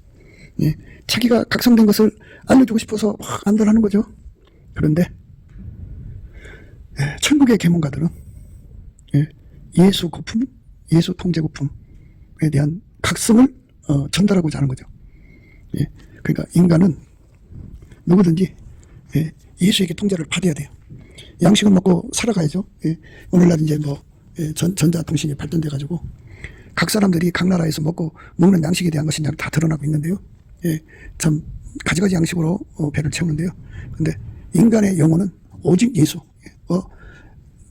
예, 자기가 각성된 것을 알려주고 싶어서 막 안달하는 거죠. 그런데 예, 천국의 계몽가들은 예, 예수 고품, 예수 통제 고품에 대한 각성을 전달하고자 하는 거죠. 예, 그러니까 인간은 누구든지 예, 예수에게 통제를 받아야 돼요. 양식을 먹고 살아가야죠. 예, 오늘날 이제 뭐 예, 전자통신이 발전돼 가지고 각 사람들이 각 나라에서 먹는 양식에 대한 것이 다 드러나고 있는데요. 예, 참 가지가지 양식으로 배를 채우는데요. 근데 인간의 영혼은 오직 예수.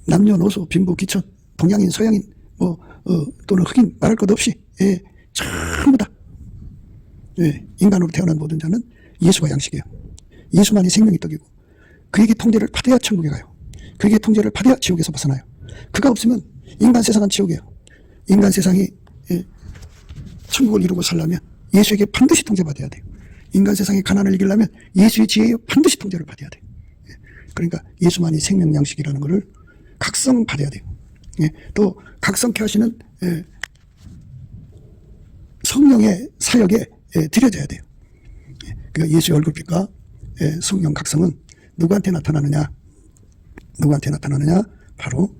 남녀노소, 빈부, 귀천, 동양인, 서양인, 또는 흑인 말할 것 없이 예, 전부 다 예, 인간으로 태어난 모든 자는 예수가 양식이에요. 예수만이 생명의 떡이고 그에게 통제를 받아야 천국에 가요. 그에게 통제를 받아야 지옥에서 벗어나요. 그가 없으면 인간 세상은 지옥이에요. 인간 세상이 예, 천국을 이루고 살려면 예수에게 반드시 통제받아야 돼요. 인간 세상의 가난을 이기려면 예수의 지혜에 반드시 통제를 받아야 돼요. 예, 그러니까 예수만이 생명 양식이라는 것을 각성받아야 돼요. 예, 또 각성케 하시는 예, 성령의 사역에 예, 드려져야 돼요. 예, 그러니까 예수의 얼굴빛과 예, 성령 각성은 누구한테 나타나느냐? 누구한테 나타나느냐? 바로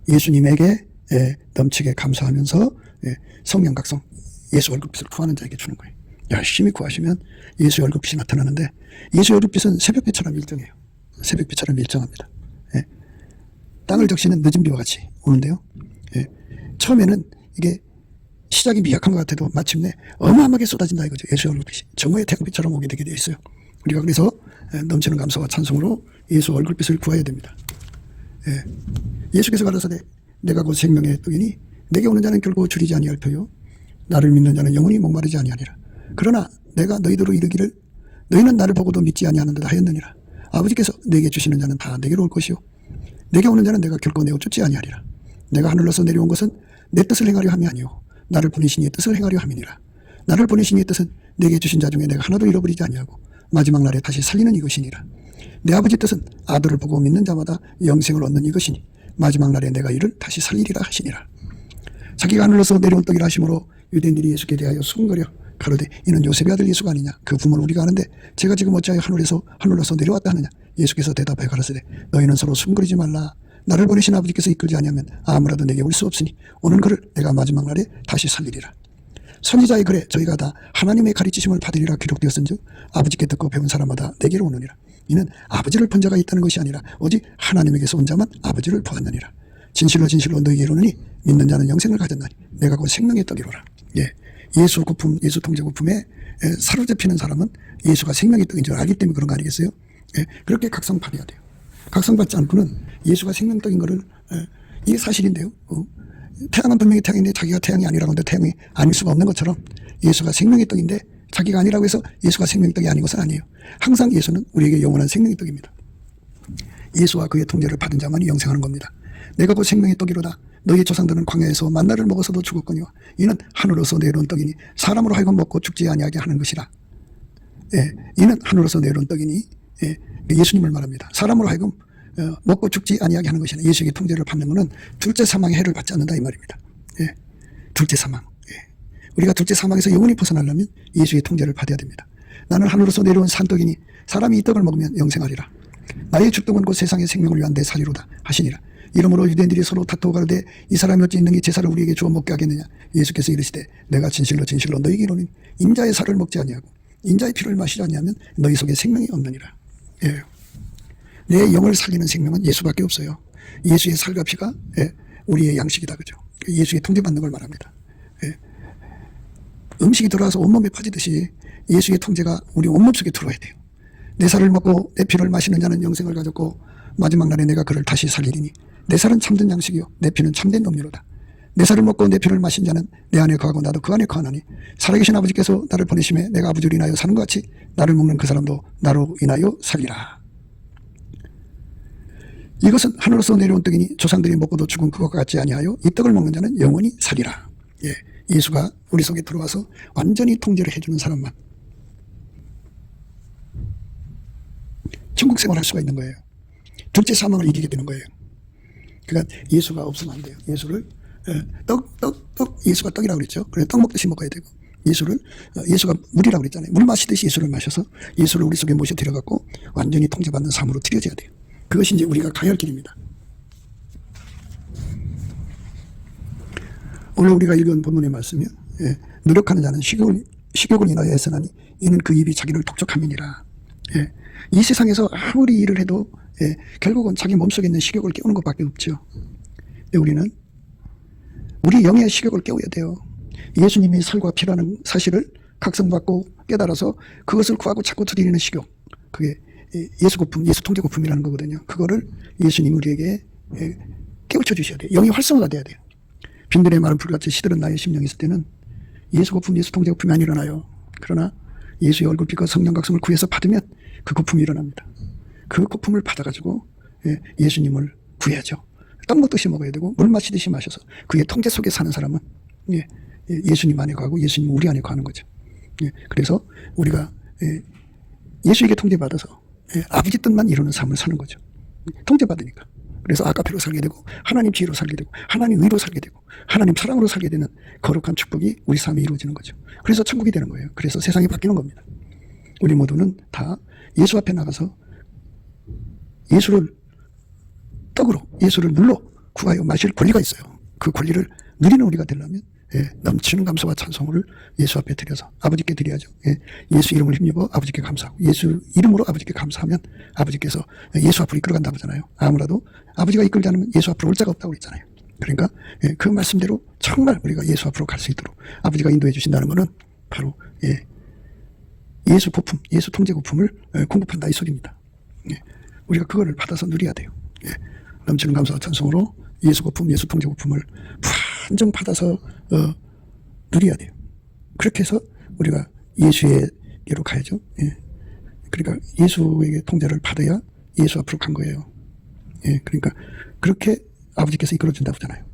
예수님에게 예, 넘치게 감사하면서 예, 성령 각성, 예수 얼굴빛을 구하는 자에게 주는 거예요. 열심히 구하시면 예수의 얼굴빛이 나타나는데 예수의 얼굴빛은 새벽비처럼 일정해요. 새벽비처럼 일정합니다. 예, 땅을 적시는 늦은 비와 같이 오는데요. 예, 처음에는 이게 시작이 미약한 것 같아도 마침내 어마어마하게 쏟아진다 이거죠. 예수의 얼굴빛이 정오의 태양빛처럼 오게 되게 되어 있어요. 우리가 그래서 넘치는 감사와 찬송으로 예수 얼굴빛을 구해야 됩니다. 예수께서 가라사대 내가 곧 생명의 떡이니 내게 오는 자는 결코 줄이지 아니할 터요 나를 믿는 자는 영원히 목마르지 아니하리라. 그러나 내가 너희들로 이르기를 너희는 나를 보고도 믿지 아니하는도다 하였느니라. 아버지께서 내게 주시는 자는 다 내게로 올 것이요 내게 오는 자는 내가 결코 내어 쫓지 아니하리라. 내가 하늘로서 내려온 것은 내 뜻을 행하려 함이 아니요 나를 보내신 이의 뜻을 행하려 함이니라. 나를 보내신 이의 뜻은 내게 주신 자 중에 내가 하나도 잃어버리지 아니하고 마지막 날에 다시 살리는 이것이니라. 내 아버지 뜻은 아들을 보고 믿는 자마다 영생을 얻는 이것이니 마지막 날에 내가 이를 다시 살리리라 하시니라. 자기가 하늘로서 내려온 떡이라 하심으로 유대인들이 예수께 대하여 수군거려 가로되 이는 요셉의 아들 예수가 아니냐. 그 부모는 우리가 아는데 제가 지금 어찌하여 하늘로서 내려왔다 하느냐. 예수께서 대답하여 가라사대 너희는 서로 수군거리지 말라. 나를 보내신 아버지께서 이끌지 아니하면 아무라도 내게 올 수 없으니 오는 그를 내가 마지막 날에 다시 살리리라. 선지자의 글에 저희가 다 하나님의 가르치심을 받으리라 기록되었은즉 아버지께 듣고 배운 사람마다 내게로 오느니라. 이는 아버지를 본 자가 있다는 것이 아니라 오직 하나님에게서 온 자만 아버지를 보았느니라. 진실로 진실로 너희에게 이르노니 믿는 자는 영생을 가졌나니 내가 곧 생명의 떡이로라. 예수 고품, 예수 통제 고품에 사로잡히는 사람은 예수가 생명의 떡인 줄 알기 때문에 그런 거 아니겠어요? 그렇게 각성받아야 돼요. 각성받지 않고는 예수가 생명떡인 거를 이게 사실인데요. 태양은 분명히 태양인데 자기가 태양이 아니라고 하는데 태양이 아닐 수가 없는 것처럼 예수가 생명의 떡인데 자기가 아니라고 해서 예수가 생명의 떡이 아닌 것은 아니에요. 항상 예수는 우리에게 영원한 생명의 떡입니다. 예수와 그의 통제를 받은 자만이 영생하는 겁니다. 내가 곧 생명의 떡이로다. 너희 조상들은 광야에서 만나를 먹어서도 죽었거니와 이는 하늘로서 내려온 떡이니 사람으로 하여금 먹고 죽지 아니하게 하는 것이라. 이는 하늘로서 내려온 떡이니 예수님을 말합니다. 사람으로 하여금 먹고 죽지 아니하게 하는 것이나 예수에게 통제를 받는 것은 둘째 사망의 해를 받지 않는다 이 말입니다. 둘째 사망. 우리가 둘째 사망에서 영원히 벗어나려면 예수의 통제를 받아야 됩니다. 나는 하늘로서 내려온 산떡이니 사람이 이 떡을 먹으면 영생하리라. 나의 주떡은 곧 세상의 생명을 위한 내 살이로다 하시니라. 이러므로 유대인들이 서로 다투어 가로되 이 사람이 어찌 있는 이 제사를 우리에게 주어 먹게 하겠느냐. 예수께서 이르시되 내가 진실로 진실로 너희에게 이르노니 인자의 살을 먹지 아니하고 인자의 피를 마시지 아니하면 너희 속에 생명이 없느니라. 내 영을 살리는 생명은 예수밖에 없어요. 예수의 살과 피가 우리의 양식이다. 그죠? 예수의 통제받는 걸 말합니다. 음식이 들어와서 온몸에 퍼지듯이 예수의 통제가 우리 온몸 속에 들어와야 돼요. 내 살을 먹고 내 피를 마시는 자는 영생을 가졌고 마지막 날에 내가 그를 다시 살리리니 내 살은 참된 양식이요 내 피는 참된 음료로다. 내 살을 먹고 내 피를 마신 자는 내 안에 거하고 나도 그 안에 거하나니 살아계신 아버지께서 나를 보내심에 내가 아버지를 인하여 사는 것 같이 나를 먹는 그 사람도 나로 인하여 살리라. 이것은 하늘로서 내려온 떡이니 조상들이 먹고도 죽은 그것과 같지 아니하여 이 떡을 먹는 자는 영원히 살리라. 예수가 우리 속에 들어와서 완전히 통제를 해주는 사람만 천국 생활할 수가 있는 거예요. 둘째 사망을 이기게 되는 거예요. 그러니까 예수가 없으면 안 돼요. 예수를 예수가 떡이라고 그랬죠. 그래 떡 먹듯이 먹어야 되고 예수가 물이라고 그랬잖아요. 물 마시듯이 예수를 마셔서 예수를 우리 속에 모셔 들여갖고 완전히 통제받는 삶으로 들여져야 돼요. 그것이 이제 우리가 가야 할 길입니다. 오늘 우리가 읽은 본문의 말씀이요. 노력하는 자는 식욕을 인하여 애쓰나니 이는 그 입이 자기를 독촉함이니라. 이 세상에서 아무리 일을 해도 결국은 자기 몸속에 있는 식욕을 깨우는 것밖에 없죠. 근데 우리는 우리 영의 식욕을 깨워야 돼요. 예수님이 살과 피라는 사실을 각성받고 깨달아서 그것을 구하고 찾고 드리는 식욕, 그게 예수 고품, 예수 통제 고품이라는 거거든요. 그거를 예수님 우리에게 깨우쳐 주셔야 돼요. 영이 활성화가 돼야 돼요. 빈들의 마른 불같이 시들은 나의 심령이 있을 때는 예수 고품, 예수 통제 고품이 안 일어나요. 그러나 예수의 얼굴빛과 성령 각성을 구해서 받으면 그 고품이 일어납니다. 그 고품을 받아가지고 예수님을 구해야죠. 떡 먹듯이 먹어야 되고 물 마시듯이 마셔서 그의 통제 속에 사는 사람은 예수님 안에 가고 예수님 우리 안에 가는 거죠. 그래서 우리가 예수에게 통제받아서 아버지 뜻만 이루는 삶을 사는 거죠. 통제받으니까. 그래서 아가페로 살게 되고 하나님 지혜로 살게 되고 하나님 의로 살게 되고 하나님 사랑으로 살게 되는 거룩한 축복이 우리 삶에 이루어지는 거죠. 그래서 천국이 되는 거예요. 그래서 세상이 바뀌는 겁니다. 우리 모두는 다 예수 앞에 나가서 예수를 떡으로 예수를 물로 구하여 마실 권리가 있어요. 그 권리를 누리는 우리가 되려면 넘치는 감사와 찬송을 예수 앞에 드려서 아버지께 드려야죠. 예수 이름을 힘입어 아버지께 감사하고 예수 이름으로 아버지께 감사하면 아버지께서 예수 앞으로 이끌어간다고 하잖아요. 아무라도 아버지가 이끌지 않으면 예수 앞으로 올 자가 없다고 그랬잖아요. 그러니까 그 말씀대로 정말 우리가 예수 앞으로 갈 수 있도록 아버지가 인도해 주신다는 것은 바로 예수 부품, 예수 통제 부품을 공급한다 이 소리입니다. 우리가 그거를 받아서 누려야 돼요. 넘치는 감사와 찬송으로 예수 부품, 예수 통제 부품을 완전 받아서 누려야 돼요. 그렇게 해서 우리가 예수에게로 가야죠. 그러니까 예수에게 통제를 받아야 예수 앞으로 간 거예요. 그러니까 그렇게 아버지께서 이끌어준다고 하잖아요.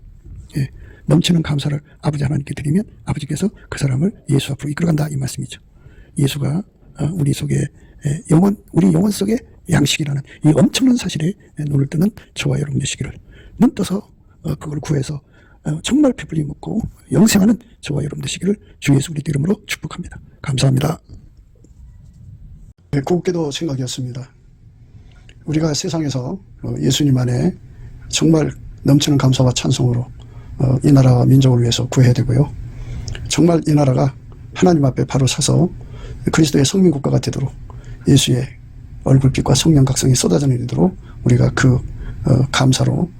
넘치는 감사를 아버지 하나님께 드리면 아버지께서 그 사람을 예수 앞으로 이끌어간다 이 말씀이죠. 예수가 우리 속에 우리 영혼 속에 양식이라는 이 엄청난 사실에 눈을 뜨는 저와 여러분 되시기를, 눈 떠서 그걸 구해서 정말 배불리 먹고 영생하는 저와 여러분 되시기를 주 예수 그리스도 이름으로 축복합니다. 감사합니다. 곱게도 생각이었습니다. 우리가 세상에서 예수님 안에 정말 넘치는 감사와 찬송으로 이 나라와 민족을 위해서 구해야 되고요. 정말 이 나라가 하나님 앞에 바로 서서 그리스도의 성민국가가 되도록 예수의 얼굴빛과 성령 각성이 쏟아져 내리도록 우리가 그 감사로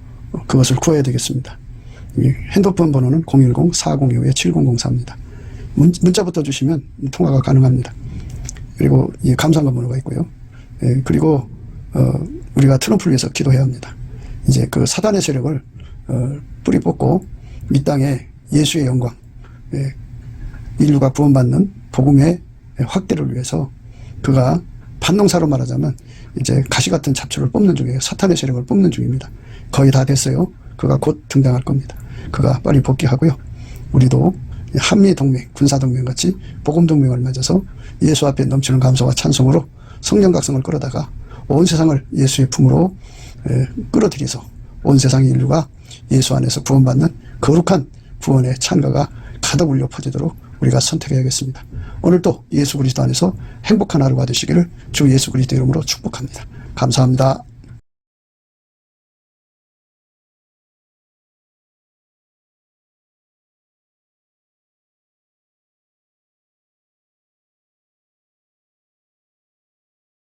그것을 구해야 되겠습니다. 핸드폰 번호는 010-4025-7004입니다. 문자부터 주시면 통화가 가능합니다. 그리고 이 감사한 번호가 있고요. 그리고 우리가 트럼프를 위해서 기도해야 합니다. 이제 그 사단의 세력을 뿌리 뽑고 이 땅에 예수의 영광, 인류가 구원받는 복음의 확대를 위해서 그가 반농사로 말하자면 이제 가시 같은 잡초를 뽑는 중이에요. 사탄의 세력을 뽑는 중입니다. 거의 다 됐어요. 그가 곧 등장할 겁니다. 그가 빨리 복귀하고요. 우리도 한미동맹, 군사동맹 같이 복음동맹을 맺어서 예수 앞에 넘치는 감사와 찬송으로 성령 각성을 끌어다가 온 세상을 예수의 품으로 끌어들여서 온 세상의 인류가 예수 안에서 구원받는 거룩한 구원의 찬가가 가득 울려 퍼지도록 우리가 선택해야겠습니다. 오늘도 예수 그리스도 안에서 행복한 하루가 되시기를 주 예수 그리스도 이름으로 축복합니다. 감사합니다.